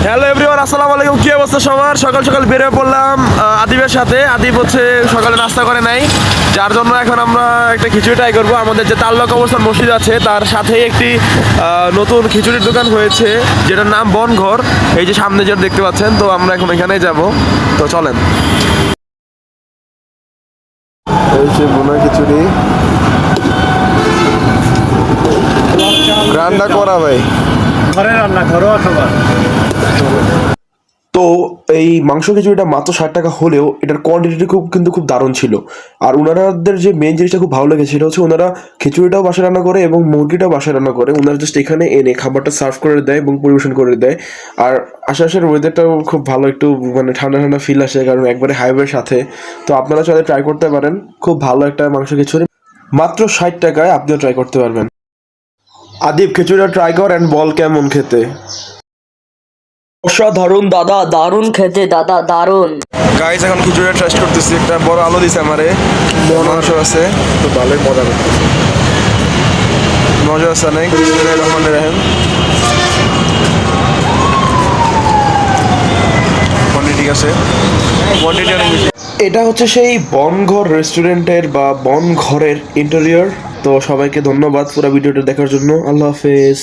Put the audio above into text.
Hello everyone, আসসালামু আলাইকুম। কি অবস্থা সবার? সকাল সকাল বেরিয়ে পড়লাম আদিবের সাথে। আদিব হচ্ছে সকালে নাস্তা করে নাই, যার জন্য এখন আমরা একটা খিচুড়ি ট্রাই করবো। আমাদের যে তাল্লক অবস্থান মসজিদ আছে তার সাথেই একটি নতুন খিচুড়ির দোকান হয়েছে, যেটার নাম বনঘর। এই যে সামনে যেটা দেখতে পাচ্ছেন, তো আমরা এখন এখানেই যাব। তো চলেন। এই যে বোনা খিচুড়ি রান্না করা ভাই, ঘরে রান্না, ঘরোয়া খাবার। তো এই মাংস খিচুড়িটা মাত্র 60 টাকা হলেও এটার কোয়ান্টিটি খুব দারুণ ছিল। আর ওনারাদের যে মেন জিনিসটা খুব ভালো লেগেছে সেটা হচ্ছে ওনারা খিচুড়িটাও বাসায় রান্না করে এবং মুরগিটাও বাসায় রান্না করে। ওনারা জাস্ট এখানে এনে খাবারটা সার্ভ করে দেয় এবং পরিবেশন করে দেয়। আর আশেপাশের ওয়েদারটাও খুব ভালো, একটু মানে ঠান্ডা ঠান্ডা ফিল আসে, কারণ একবারে হাইওয়ের সাথে। তো আপনারা চাইলে ট্রাই করতে পারেন, খুব ভালো একটা মাংস খিচুড়ি, মাত্র 60 টাকায় আপনিও ট্রাই করতে পারবেন। আদিব, খিচুড়িটা ট্রাই কর অ্যান্ড বল কেমন খেতে। অসাধারণ দাদা, দারুণ খেতে দাদা, দারুণ। গাইস, এখন খিচুড়িটা ট্রাস্ট করতেছি। একটা বড় আলো দিছে আমারে, মাংস আছে, তো ভালোই মজা লাগছে। মজা আছে অনেক। বিসমিল্লাহির রহমানির রহিম। কোয়ান্টিটি ঠিক আছে, কোয়ান্টিটি অনেক বেশি। এটা হচ্ছে সেই বনঘর রেস্টুরেন্টের বা বনঘরের ইন্টেরিয়র। তো সবাইকে ধন্যবাদ পুরো ভিডিওটা দেখার জন্য। আল্লাহ হাফেজ।